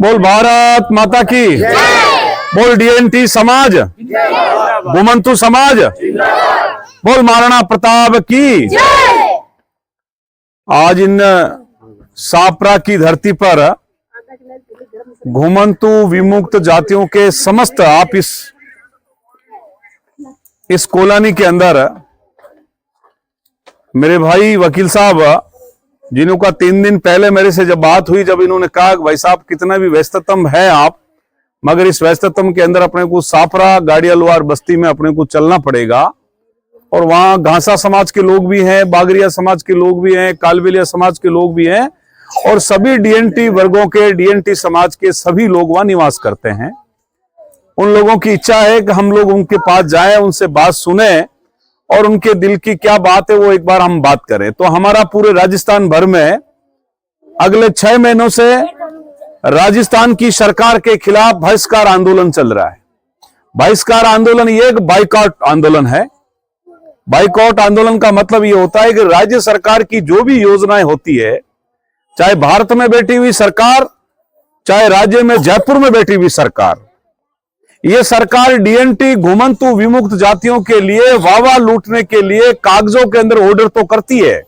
बोल भारत माता की, बोल डीएनटी समाज, घुमंतु समाज, बोल महाराणा प्रताप की। आज इन सापरा की धरती पर घुमंतु विमुक्त जातियों के समस्त आप इस कॉलोनी के अंदर मेरे भाई वकील साहब जिनका 3 दिन पहले मेरे से जब बात हुई, जब इन्होंने कहा भाई साहब कितना भी व्यस्ततम है आप, मगर इस व्यस्ततम के अंदर अपने को सापरा गाड़ियालवार बस्ती में अपने को चलना पड़ेगा और वहां घासा समाज के लोग भी हैं, बागरिया समाज के लोग भी हैं, कालबेलिया समाज के लोग भी हैं और सभी डीएनटी वर्गों के, डीएनटी समाज के सभी लोग वहां निवास करते हैं। उन लोगों की इच्छा है कि हम लोग उनके पास जाएं, उनसे बात सुने और उनके दिल की क्या बात है वो एक बार हम बात करें। तो हमारा पूरे राजस्थान भर में अगले 6 महीनों से राजस्थान की सरकार के खिलाफ बहिष्कार आंदोलन चल रहा है। बहिष्कार आंदोलन ये एक बाइकआउट आंदोलन है। बाइकआउट आंदोलन का मतलब ये होता है कि राज्य सरकार की जो भी योजनाएं होती है, चाहे भारत में बैठी हुई सरकार, चाहे राज्य में जयपुर में बैठी हुई सरकार, ये सरकार डीएनटी घुमंतु विमुक्त जातियों के लिए वावा लूटने के लिए कागजों के अंदर ऑर्डर तो करती है।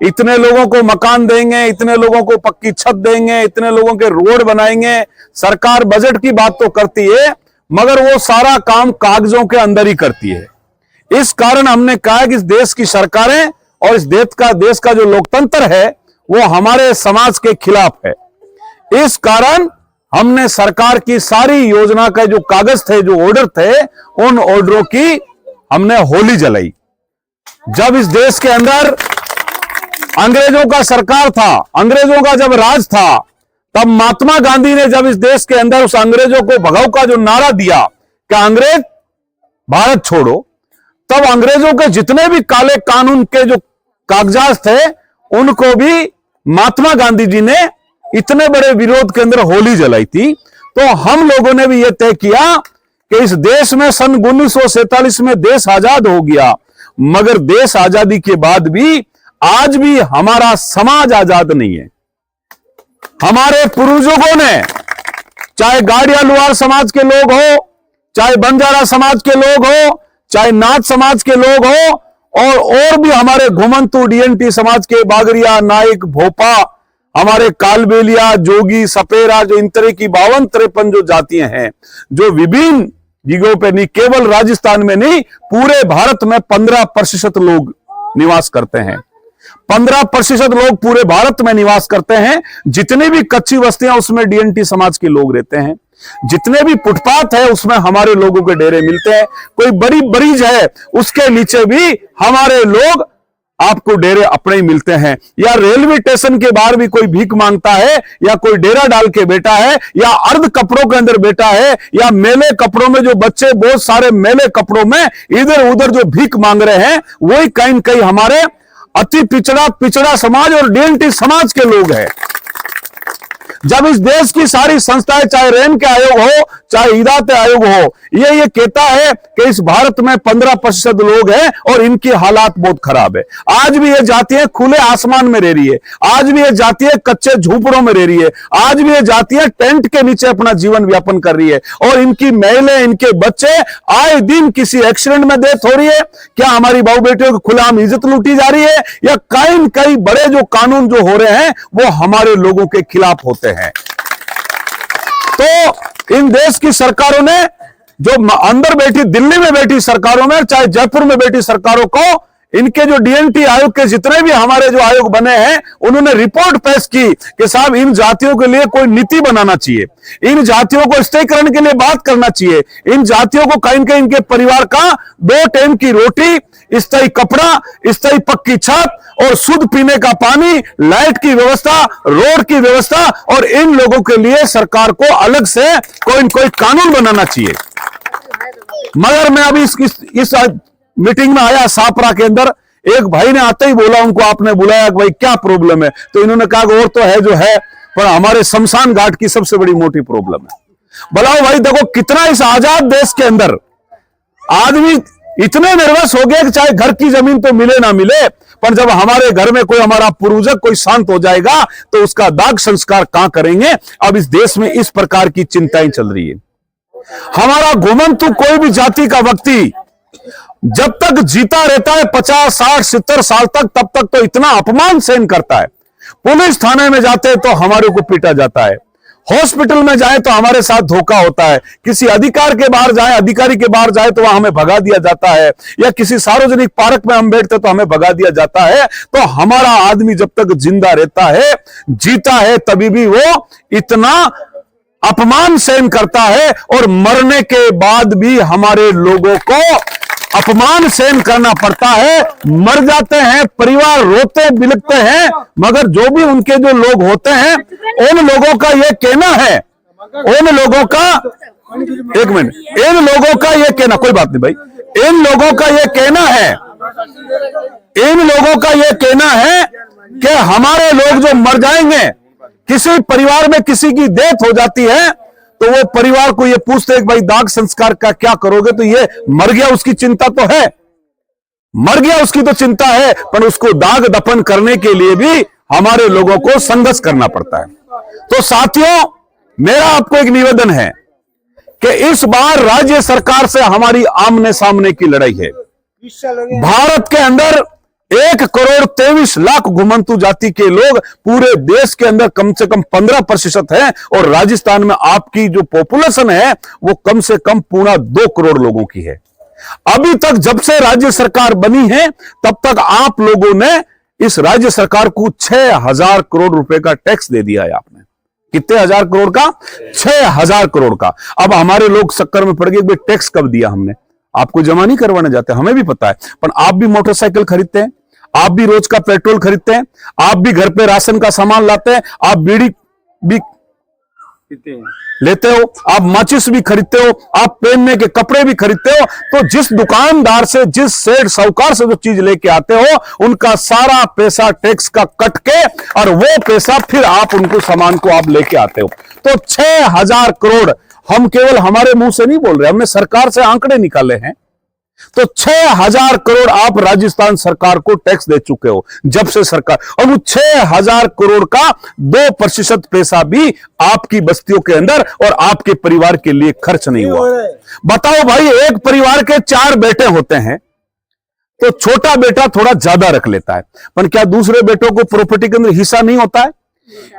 इतने लोगों को मकान देंगे, इतने लोगों को पक्की छत देंगे, इतने लोगों के रोड बनाएंगे, सरकार बजट की बात तो करती है, मगर वो सारा काम कागजों के अंदर ही करती है। इस कारण हमने कहा कि इस देश की सरकारें और इस देश का जो लोकतंत्र है वो हमारे समाज के खिलाफ है। इस कारण हमने सरकार की सारी योजना का जो कागज थे, जो ऑर्डर थे, उन ऑर्डरों की हमने होली जलाई। जब इस देश के अंदर अंग्रेजों का सरकार था, अंग्रेजों का जब राज था, तब महात्मा गांधी ने जब इस देश के अंदर उस अंग्रेजों को भगाओ का जो नारा दिया कि अंग्रेज भारत छोड़ो, तब अंग्रेजों के जितने भी काले कानून के जो कागजात थे उनको भी महात्मा गांधी जी ने इतने बड़े विरोध के अंदर होली जलाई थी। तो हम लोगों ने भी यह तय किया कि इस देश में सन 1947 में देश आजाद हो गया, मगर देश आजादी के बाद भी आज भी हमारा समाज आजाद नहीं है। हमारे पूर्वजों ने, चाहे गाड़ियालवार समाज के लोग हो, चाहे बंजारा समाज के लोग हो, चाहे नाथ समाज के लोग हो और भी हमारे घुमंतु डीएनटी समाज के बागरिया, नाइक, भोपा, हमारे कालबेलिया, जोगी, सपेरा, जो इन तरह की 52-53 जो जातियां हैं, जो विभिन्न जगहों पे नहीं, केवल राजस्थान में नहीं, पूरे भारत में 15% लोग निवास करते हैं। 15% लोग पूरे भारत में निवास करते हैं। जितनी भी कच्ची बस्तियां उसमें डीएनटी समाज के लोग रहते हैं। जितने भी फुटपाथ है उसमें हमारे लोगों के डेरे मिलते हैं। कोई बड़ी ब्रिज है उसके नीचे भी हमारे लोग आपको डेरे अपने ही मिलते हैं। या रेलवे स्टेशन के बाहर भी कोई भीख मांगता है, या कोई डेरा डाल के बैठा है, या अर्ध कपड़ों के अंदर बैठा है, या मेले कपड़ों में जो बच्चे बहुत सारे मेले कपड़ों में इधर उधर जो भीख मांग रहे हैं, वही कहीं कहीं हमारे अति पिछड़ा समाज और डीएनटी समाज के लोग हैं। जब इस देश की सारी संस्थाएं, चाहे रेन के आयोग हो, चाहे ईदात आयोग हो, ये कहता है कि इस भारत में 15% लोग हैं और इनकी हालात बहुत खराब है। आज भी ये जातियां खुले आसमान में रह रही है, आज भी ये जातियां कच्चे झोपड़ों में रह रही है, आज भी ये जातियां टेंट के नीचे अपना जीवन व्यापन कर रही है और इनकी महिलाएं, इनके बच्चे आए दिन किसी एक्सीडेंट में डेथ हो रही है। क्या हमारी बहु बेटियों की खुलेआम इज्जत लूटी जा रही है? या कई बड़े जो कानून जो हो रहे हैं वो हमारे लोगों के खिलाफ होते हैं। तो इन देश की सरकारों ने, जो अंदर बैठी दिल्ली में बैठी सरकारों में, चाहे जयपुर में बैठी सरकारों को, इनके जो डीएनटी आयोग के जितने भी हमारे जो आयोग बने हैं, उन्होंने रिपोर्ट पेश की कि साहब इन जातियों के लिए कोई नीति बनाना चाहिए, इन जातियों को स्थायीकरण के लिए बात करना चाहिए, इन जातियों को कहीं कहीं इनके परिवार का 2 टाइम की रोटी, स्थायी कपड़ा, स्थायी पक्की छत और शुद्ध पीने का पानी, लाइट की व्यवस्था, रोड की व्यवस्था, और इन लोगों के लिए सरकार को अलग से कोई कानून बनाना चाहिए। मगर मैं अभी इस मीटिंग में आया सापरा के अंदर, एक भाई ने आते ही बोला, उनको आपने बुलाया कि भाई क्या प्रॉब्लम है, तो इन्होंने कहा और तो है जो है, पर हमारे शमशान घाट की सबसे बड़ी मोटी प्रॉब्लम है। बुलाओ भाई, देखो कितना इस आजाद देश के अंदर आदमी इतने नर्वस हो गए कि चाहे घर की जमीन तो मिले ना मिले, पर जब हमारे घर में कोई हमारा पूर्वज कोई शांत हो जाएगा तो उसका दाग संस्कार कहां करेंगे। अब इस देश में इस प्रकार की चिंताएं चल रही है। हमारा घुमंतु कोई भी जाति का व्यक्ति जब तक जीता रहता है 50, 60, 70 साल तक, तब तक तो इतना अपमान सहन करता है। पुलिस थाने में जाते हैं तो हमारे को पीटा जाता है, हॉस्पिटल में जाए तो हमारे साथ धोखा होता है, किसी अधिकारी के बाहर जाए तो वहां हमें भगा दिया जाता है, या किसी सार्वजनिक पार्क में हम बैठते तो हमें भगा दिया जाता है। तो हमारा आदमी जब तक जिंदा रहता है, जीता है, तभी भी वो इतना अपमान सहन करता है, और मरने के बाद भी हमारे लोगों को अपमान सहन करना पड़ता है। मर जाते हैं, परिवार रोते बिलखते हैं, मगर जो भी उनके जो लोग होते हैं उन लोगों का ये कहना है, इन लोगों का ये कहना, कोई बात नहीं भाई, इन लोगों का ये कहना है कि हमारे लोग जो मर जाएंगे, किसी परिवार में किसी की डेथ हो जाती है तो वो परिवार को ये पूछते हैं कि भाई दाग संस्कार का क्या करोगे, तो ये मर गया उसकी चिंता तो है, मर गया उसकी तो चिंता है, पर उसको दाग दफन करने के लिए भी हमारे लोगों को संघर्ष करना पड़ता है। तो साथियों, मेरा आपको एक निवेदन है कि इस बार राज्य सरकार से हमारी आमने सामने की लड़ाई है। भारत के अंदर 1,23,00,000 घुमंतु जाति के लोग पूरे देश के अंदर कम से कम 15% है, और राजस्थान में आपकी जो पॉपुलेशन है वो कम से कम 2.25 करोड़ लोगों की है। अभी तक जब से राज्य सरकार बनी है तब तक आप लोगों ने इस राज्य सरकार को 6,000 करोड़ रुपए का टैक्स दे दिया है। आपने कितने हजार करोड़ का? 6,000 करोड़ का। अब हमारे लोग चक्कर में पड़ गए, टैक्स कब दिया हमने, आपको जमा नहीं करवाने जाते, हमें भी पता है, पर आप भी मोटरसाइकिल खरीदते हैं, आप भी रोज का पेट्रोल खरीदते हैं, आप भी घर पे राशन का सामान लाते हैं, आप बीड़ी भी लेते हो, आप माचिस भी खरीदते हो, आप पहनने के कपड़े भी खरीदते हो। तो जिस दुकानदार से, जिस सेठ साहूकार से जो चीज लेके आते हो, उनका सारा पैसा टैक्स का कट के, और वो पैसा फिर आप उनको सामान को आप लेके आते हो। तो 6,000 करोड़ हम केवल हमारे मुंह से नहीं बोल रहे, हमने सरकार से आंकड़े निकाले हैं। तो 6,000 करोड़ आप राजस्थान सरकार को टैक्स दे चुके हो जब से सरकार, और वो 6,000 करोड़ का 2% पैसा भी आपकी बस्तियों के अंदर और आपके परिवार के लिए खर्च नहीं हुआ। बताओ भाई, एक परिवार के 4 बेटे होते हैं तो छोटा बेटा थोड़ा ज्यादा रख लेता है, पर क्या दूसरे बेटों को प्रॉपर्टी के अंदर हिस्सा नहीं होता है?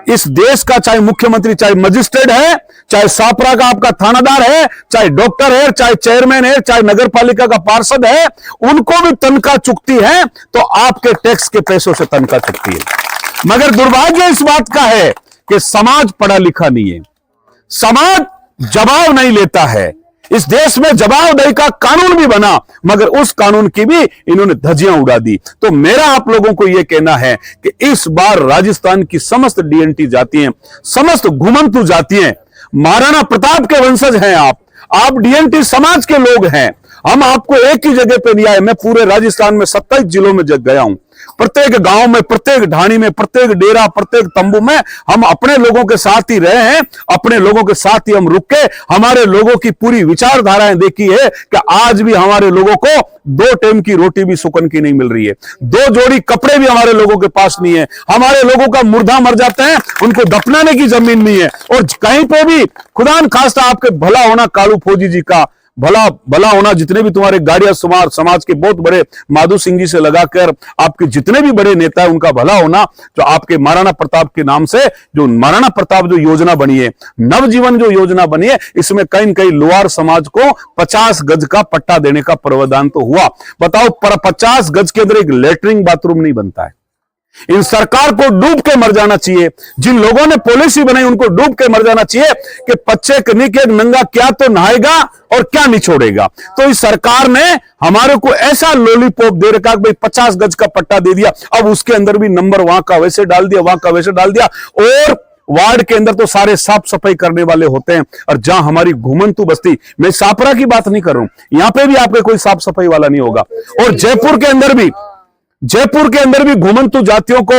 इस देश का चाहे मुख्यमंत्री, चाहे मजिस्ट्रेट है, चाहे सापरा का आपका थानादार है, चाहे डॉक्टर है, चाहे चेयरमैन है, चाहे नगर पालिका का पार्षद है, उनको भी तनख्वाह चुकती है, तो आपके टैक्स के पैसों से तनख्वाह चुकती है। मगर दुर्भाग्य इस बात का है कि समाज पढ़ा लिखा नहीं है, समाज जवाब नहीं लेता है। इस देश में जवाबदेही का कानून भी बना, मगर उस कानून की भी इन्होंने धज्जियां उड़ा दी। तो मेरा आप लोगों को यह कहना है कि इस बार राजस्थान की समस्त डीएनटी जातियां, समस्त घुमंतु जातियां, महाराणा प्रताप के वंशज हैं आप डीएनटी समाज के लोग हैं। हम आपको एक ही जगह पे नहीं आए, मैं पूरे राजस्थान में 27 जिलों में गया हूं। प्रत्येक गांव में, प्रत्येक ढाणी में, प्रत्येक डेरा, प्रत्येक तंबू में हम अपने लोगों के साथ ही रहे हैं, अपने लोगों के साथ ही हम रुक के हमारे लोगों की पूरी विचारधाराएं देखी है कि आज भी हमारे लोगों को 2 टाइम की रोटी भी सुकन की नहीं मिल रही है, 2 जोड़ी कपड़े भी हमारे लोगों के पास नहीं है, हमारे लोगों का मुर्दा मर जाते हैं, उनको दफनाने की जमीन नहीं है, और कहीं पे भी खुदा न खास्ता आपके भला होना, कालू फौजी जी का भला होना, जितने भी तुम्हारे गाड़िया समाज के बहुत बड़े माधु सिंह जी से लगाकर आपके जितने भी बड़े नेता है, उनका भला होना, जो आपके महाराणा प्रताप के नाम से जो महाराणा प्रताप जो योजना बनी है, नवजीवन जो योजना बनी है, इसमें कहीं न कहीं लोहार समाज को 50 गज का पट्टा देने का प्रावधान तो हुआ। बताओ, 50 गज के अंदर एक लैट्रिन बाथरूम नहीं बनता है। इन सरकार को डूब के मर जाना चाहिए, जिन लोगों ने पॉलिसी बनाई उनको डूब के मर जाना चाहिए कि बच्चे कनी के नंगा क्या तो नहाएगा और क्या निचोड़ेगा। तो इस सरकार ने हमारे को ऐसा लॉलीपॉप दे रखा कि भाई 50 गज का पट्टा दे दिया, अब उसके अंदर भी नंबर वहां का वैसे डाल दिया, वहां का वैसे डाल दिया, और वार्ड के अंदर तो सारे साफ सफाई करने वाले होते हैं। और जहां हमारी घुमंतु बस्ती, मैं सापरा की बात नहीं कर रहा हूं, यहां पे भी आपके कोई साफ सफाई वाला नहीं होगा। और जयपुर के अंदर भी घुमंतु जातियों को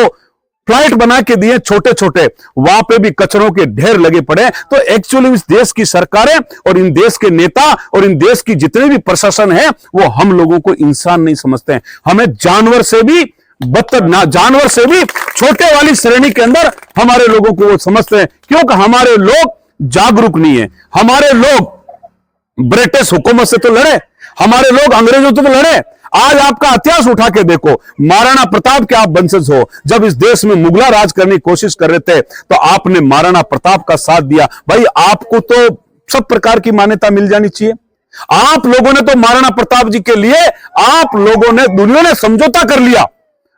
फ्लाइट बना के दिए छोटे छोटे, वहां पे भी कचरों के ढेर लगे पड़े। तो एक्चुअली इस देश की सरकारें और इन देश के नेता और इन देश की जितने भी प्रशासन है, वो हम लोगों को इंसान नहीं समझते हैं, हमें जानवर से भी बदतर जानवर से भी छोटे वाली श्रेणी के अंदर हमारे लोगों को वो समझते हैं, क्योंकि हमारे लोग जागरूक नहीं है। हमारे लोग ब्रिटिश हुकूमत से तो लड़े, हमारे लोग अंग्रेजों से तो लड़े। आज आपका इतिहास उठा के देखो, महाराणा प्रताप के आप वंशज हो। जब इस देश में मुगला राज करने की कोशिश कर रहे थे तो आपने महाराणा प्रताप का साथ दिया। भाई आपको तो सब प्रकार की मान्यता मिल जानी चाहिए। आप लोगों ने तो महाराणा प्रताप जी के लिए आप लोगों ने, दुनिया ने समझौता कर लिया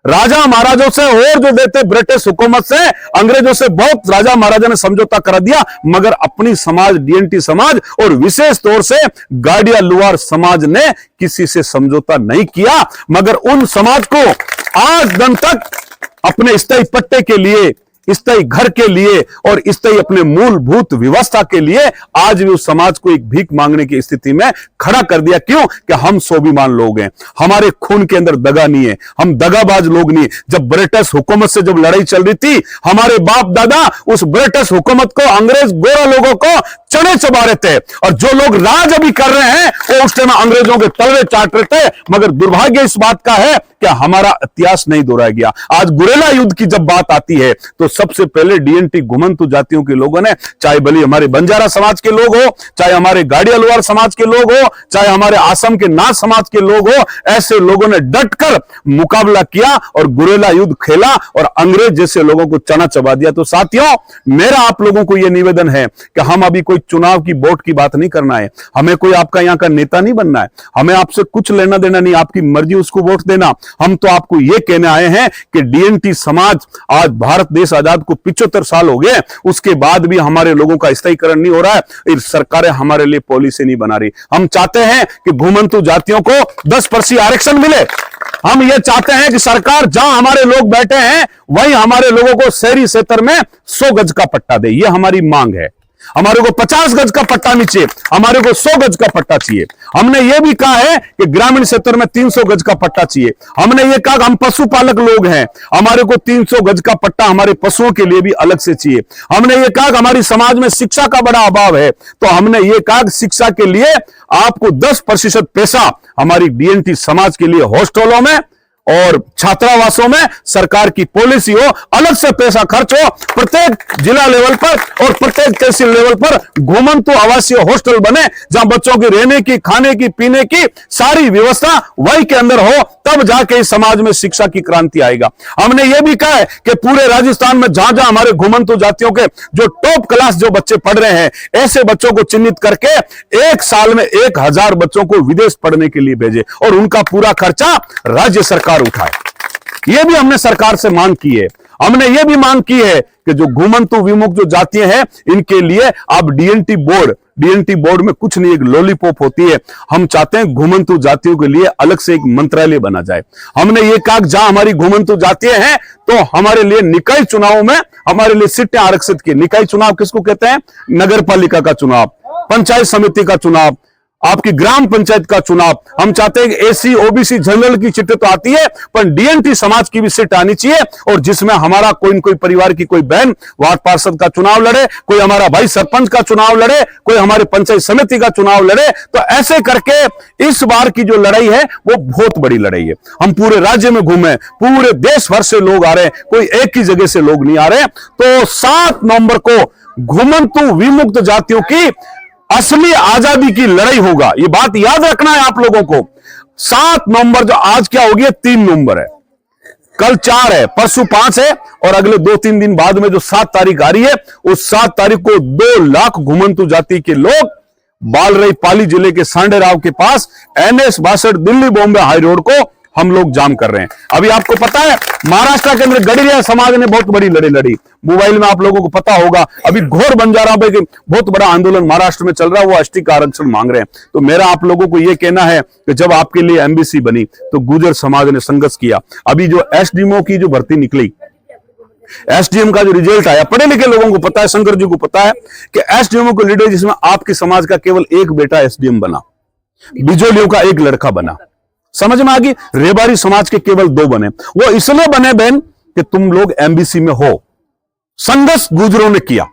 राजा महाराजों से, और जो देते ब्रिटिश हुकूमत से, अंग्रेजों से बहुत राजा महाराजा ने समझौता करा दिया, मगर अपनी समाज डीएनटी समाज और विशेष तौर से गाड़िया लुहार समाज ने किसी से समझौता नहीं किया। मगर उन समाज को आज दिन तक अपने स्थायी पट्टे के लिए, स्थायी घर के लिए और स्थायी अपने मूलभूत व्यवस्था के लिए आज भी उस समाज को एक भीख मांगने की स्थिति में खड़ा कर दिया। क्यों? कि हम स्वाभिमान लोग हैं, हमारे खून के अंदर दगा नहीं है, हम दगाबाज लोग नहीं। जब ब्रिटिश हुकूमत से जब लड़ाई चल रही थी, हमारे बाप दादा उस ब्रिटिश हुकूमत को, अंग्रेज गोरा लोगों को चने चबा रहे थे, और जो लोग राज अभी कर रहे हैं वो उस टाइम अंग्रेजों के तलवे चाट रहे थे। मगर दुर्भाग्य इस बात का है कि हमारा इतिहास नहीं दोहराया गया। आज गुरेला युद्ध की जब बात आती है तो सबसे पहले डीएनटी घुमंतु जातियों के लोगों ने, चाहे भले हमारे बंजारा समाज के लोग हो, चाहे हमारे गाड़िया लुहार समाज के लोग हो, चाहे हमारे आसम के नाथ समाज के लोग हो, ऐसे लोगों ने डटकर मुकाबला किया और गुरेला युद्ध खेला और अंग्रेज जैसे लोगों को चना चबा दिया। तो साथियों, मेरा आप लोगों को यह निवेदन है कि हम अभी कोई चुनाव की वोट की बात नहीं करना है, हमें कोई आपका यहां का नेता नहीं बनना है, हमें आपसे कुछ लेना देना नहीं, आपकी मर्जी उसको वोट देना। हम तो आपको यह कहने आए हैं कि डीएनटी समाज, आज भारत देश आजाद को 75 साल हो गए, उसके बाद भी हमारे लोगों का स्थायीकरण नहीं हो रहा है। सरकारें हमारे लिए पॉलिसी नहीं बना रही। हम चाहते हैं कि घुमंतु जातियों को 10% आरक्षण मिले। हम ये चाहते हैं कि सरकार जहां हमारे लोग बैठे हैं वहीं हमारे लोगों को शहरी क्षेत्र में 100 गज का पट्टा दे। यह हमारी मांग है। हमारे को 50 गज का पट्टा नहीं चाहिए, हमारे को 100 गज का पट्टा चाहिए। हमने यह भी कहा है कि ग्रामीण क्षेत्र में 300 गज का पट्टा चाहिए। हमने यह कहा हम पशुपालक लोग हैं, हमारे को 300 गज का पट्टा हमारे पशुओं के लिए भी अलग से चाहिए। हमने यह कहा कि हमारी समाज में शिक्षा का बड़ा अभाव है, तो हमने यह कहा कि शिक्षा के लिए आपको 10% पैसा हमारी डीएनटी समाज के लिए हॉस्टलों में और छात्रावासों में सरकार की पॉलिसी हो, अलग से पैसा खर्च हो, प्रत्येक जिला लेवल पर और प्रत्येक तहसील लेवल पर घुमंतु आवासीय हॉस्टल बने, जहां बच्चों की रहने की, खाने की, पीने की सारी व्यवस्था वही के अंदर हो, तब जाके इस समाज में शिक्षा की क्रांति आएगा। हमने यह भी कहा है कि पूरे राजस्थान में जहां जहां हमारे घुमंतु जातियों के जो टॉप क्लास जो बच्चे पढ़ रहे हैं, ऐसे बच्चों को चिन्हित करके एक साल में 1000 बच्चों को विदेश पढ़ने के लिए भेजे और उनका पूरा खर्चा राज्य सरकार उठाए। यह भी हमने सरकार से मांग की है। हमने यह भी मांग की है कि जो घुमंतु विमुक्त जो जातियां हैं, इनके लिए अब डीएनटी बोर्ड में कुछ नहीं, एक लॉलीपॉप होती है। हम चाहते हैं घुमंतु जातियों के लिए अलग से एक मंत्रालय बना जाए। हमने ये कहा जहां हमारी घुमंतु जातियां हैं तो हमारे लिए निकाय चुनाव में हमारे लिए सीटें आरक्षित की। निकाय चुनाव किसको कहते हैं? नगर पालिका का चुनाव, पंचायत समिति का चुनाव, आपकी ग्राम पंचायत का चुनाव। हम चाहते हैं कि एसी ओबीसी जनरल की सीटें तो आती है, पर डीएनटी समाज की भी सीट आनी चाहिए, और जिसमें हमारा कोई न कोई परिवार की कोई बहन वार्ड पार्षद का चुनाव लड़े, कोई हमारा भाई सरपंच का चुनाव लड़े, कोई हमारे पंचायत समिति का चुनाव लड़े। तो ऐसे करके इस बार की जो लड़ाई है वो बहुत बड़ी लड़ाई है। हम पूरे राज्य में घूमे, पूरे देश भर से लोग आ रहे हैं, कोई एक ही जगह से लोग नहीं आ रहे। तो 7 नवंबर को घुमंतु विमुक्त जातियों की असली आजादी की लड़ाई होगा। ये बात याद रखना है आप लोगों को। 7 नवंबर, जो आज क्या होगी, 3 नवंबर है, कल 4 है, परसों 5 है, और अगले 2-3 दिन बाद में जो 7 तारीख आ रही है, उस 7 तारीख को 2 लाख घुमंतु जाति के लोग बालरई पाली जिले के सांडेराव के पास NH 62 Delhi Bombay high road को हम लोग जाम कर रहे हैं। अभी आपको पता है महाराष्ट्र के अंदर गड़िया समाज ने बहुत बड़ी लड़ाई लड़ी, मोबाइल में आप लोगों को पता होगा। अभी घोर बंजारा पे बहुत बड़ा आंदोलन महाराष्ट्र में चल रहा है, वो एसटी का आरक्षण मांग रहे हैं। तो मेरा आप लोगों को यह कहना है कि जब आपके लिए एमबीसी बनी तो गुर्जर समाज ने संघर्ष किया। अभी जो एसडीएमओ की जो भर्ती निकली, एसडीएम का जो रिजल्ट आया, पढ़े लिखे लोगों को पता है, शंकर जी को पता है कि एसडीएमओ को लीडर जिसमें आपके समाज का केवल एक बेटा एसडीएम बना, बिजोलियों का एक लड़का बना। समझ में आ गई? रेबारी समाज के केवल 2 बने। वो इसलिए बने बहन कि तुम लोग एमबीसी में हो। संघर्ष गुजरों ने किया,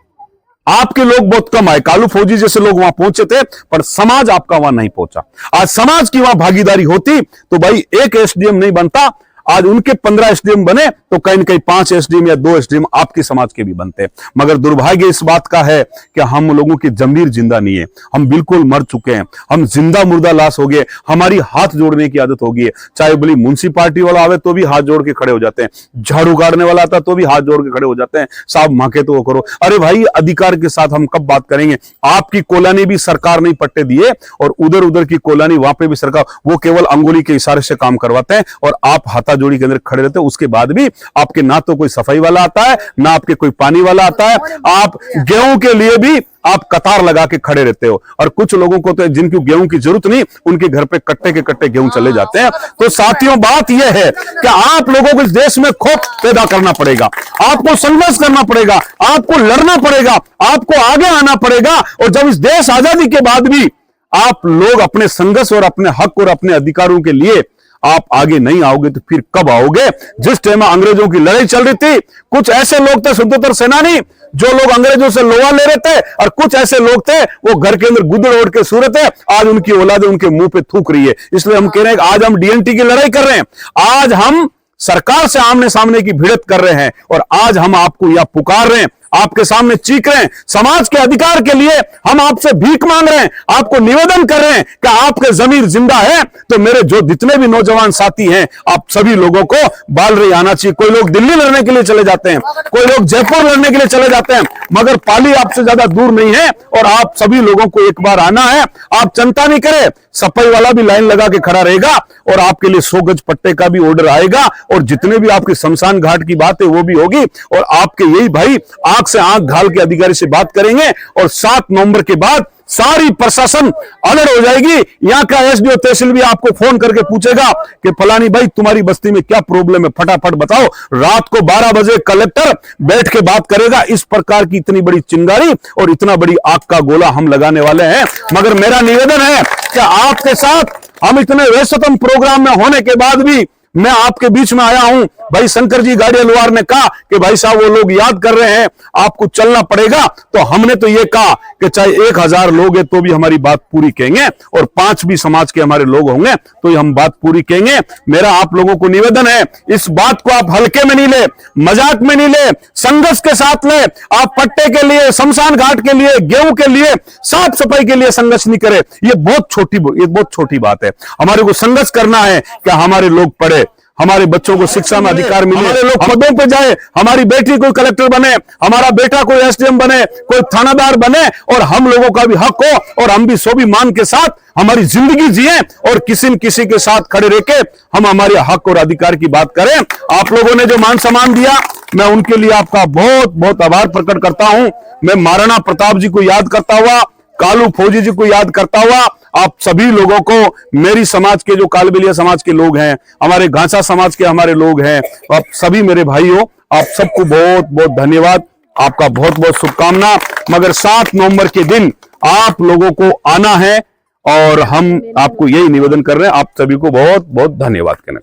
आपके लोग बहुत कम आए, कालू फौजी जैसे लोग वहां पहुंचे थे, पर समाज आपका वहां नहीं पहुंचा। आज समाज की वहां भागीदारी होती तो भाई एक एसडीएम नहीं बनता, आज उनके 15 एसडीएम बने तो कहीं न कहीं 5 एसडीएम या 2 एसडीएम आपके समाज के भी बनते। मगर दुर्भाग्य इस बात का है कि हम लोगों की जमीर जिंदा नहीं है, हम बिल्कुल मर चुके हैं, हम जिंदा मुर्दा लाश हो गए। हमारी हाथ जोड़ने की आदत हो गई है, चाहे बोली म्युनिसिपालिटी वाला आवे तो भी हाथ जोड़ के खड़े हो जाते हैं, झाड़ू गाड़ने वाला आता तो भी हाथ जोड़ के खड़े हो जाते हैं, साहब मांगे तो वो करो। अरे भाई, अधिकार के साथ हम कब बात करेंगे? आपकी कोलानी भी सरकार नहीं पट्टे दिए और उधर उधर की कोलानी वहां पे भी सरकार, वो केवल अंगुली के इशारे से काम करवाते हैं और आप हाथाजोड़ी के अंदर खड़े रहते हैं। उसके बाद भी आपके ना तो कोई सफाई वाला आता है, ना आपके कोई पानी वाला आता है। आप गेहूं के लिए भी आप कतार लगा के खड़े रहते हो, और कुछ लोगों को तो जिनको गेहूं की जरूरत नहीं, उनके घर पे कट्टे के कट्टे गेहूं चले जाते हैं। तो साथियों, बात यह है कि आप लोगों को इस देश में खौफ पैदा करना पड़ेगा, आपको संघर्ष करना पड़ेगा, आपको लड़ना पड़ेगा, आपको आगे आना पड़ेगा। और जब इस देश आजादी के बाद भी आप लोग अपने संघर्ष और अपने हक और अपने अधिकारों के लिए आप आगे नहीं आओगे तो फिर कब आओगे? जिस टाइम अंग्रेजों की लड़ाई चल रही थी, कुछ ऐसे लोग थे स्वतंत्र सेनानी जो लोग अंग्रेजों से लोहा ले रहे थे, और कुछ ऐसे लोग थे वो घर के अंदर गुदड़ ओढ़ के सो रहे थे। आज उनकी औलादें उनके मुंह पे थूक रही है। इसलिए हम कह रहे हैं कि आज हम डीएनटी की लड़ाई कर रहे हैं, आज हम सरकार से आमने सामने की भिड़ंत कर रहे हैं, और आज हम आपको यह पुकार रहे हैं, आपके सामने चीख रहे हैं, समाज के अधिकार के लिए हम आपसे भीख मांग रहे हैं, आपको निवेदन कर रहे हैं कि आपके जमीर जिंदा है तो मेरे जो जितने भी नौजवान साथी हैं, आप सभी लोगों को बालरी आना चाहिए। कोई लोग दिल्ली लड़ने के लिए चले जाते हैं, कोई लोग जयपुर लड़ने के लिए चले जाते हैं, मगर पाली आपसे ज्यादा दूर नहीं है, और आप सभी लोगों को एक बार आना है। आप चिंता नहीं करें, सफाई वाला भी लाइन लगा के खड़ा रहेगा, और आपके लिए 100 गज पट्टे का भी ऑर्डर आएगा, और जितने भी आपकी शमशान घाट की बात है वो भी होगी, और आपके यही भाई आंख से आंख घाल के अधिकारी से बात करेंगे। और 7 नवंबर के बाद सारी प्रशासन अलर्ट हो जाएगी। यहाँ का एसडीओ तहसील भी आपको फोन करके पूछेगा कि फलानी भाई तुम्हारी बस्ती में क्या प्रॉब्लम है, फटाफट बताओ। रात को 12 बजे कलेक्टर बैठ के बात करेगा। इस प्रकार की इतनी बड़ी चिंगारी और इतना बड़ी आग का गोला हम लगाने वाले हैं। मगर मेरा निवेदन है कि आपके साथ हम इतने व्यस्ततम प्रोग्राम में होने के बाद भी मैं आपके बीच में आया हूं। भाई शंकर जी गाड़िया लुहार ने कहा कि भाई साहब वो लोग याद कर रहे हैं, आपको चलना पड़ेगा। तो हमने तो ये कहा कि चाहे 1000 लोग हैं तो भी हमारी बात पूरी कहेंगे, और 5 भी समाज के हमारे लोग होंगे तो ही हम बात पूरी कहेंगे। मेरा आप लोगों को निवेदन है, इस बात को आप हल्के में नहीं ले, मजाक में नहीं ले, संघर्ष के साथ ले। आप पट्टे के लिए, शमशान घाट के लिए, गेहूं के लिए, साफ सफाई के लिए संघर्ष नहीं करे। ये बहुत छोटी बात है। हमारे को संघर्ष करना है कि हमारे लोग पढ़े, हमारे बच्चों को शिक्षा में अधिकार मिले, हमारे लोग पदों पे जाए, हमारी बेटी कोई कलेक्टर बने, हमारा बेटा कोई एसडीएम बने, कोई थानादार बने, और हम लोगों का भी हक हो, और हम भी स्वाभिमान के साथ हमारी जिंदगी जिए, और किसी न किसी के साथ खड़े रह के हम हमारे हक और अधिकार की बात करें। आप लोगों ने जो मान सम्मान दिया, मैं उनके लिए आपका बहुत बहुत आभार प्रकट करता हूं। मैं महाराणा प्रताप जी को याद करता हुआ, कालू फौजी जी को याद करता हुआ, आप सभी लोगों को, मेरी समाज के जो कालबेलिया समाज के लोग हैं, हमारे घासा समाज के हमारे लोग हैं, आप सभी मेरे भाइयों, आप सबको बहुत बहुत धन्यवाद, आपका बहुत बहुत शुभकामना। मगर 7 नवंबर के दिन आप लोगों को आना है, और हम आपको यही निवेदन कर रहे हैं। आप सभी को बहुत बहुत धन्यवाद कहना।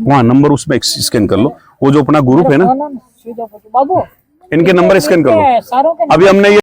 वहाँ नंबर उसमें स्कैन कर लो, वो जो अपना ग्रुप है ना, इनके नंबर स्कैन कर लो। अभी हमने ये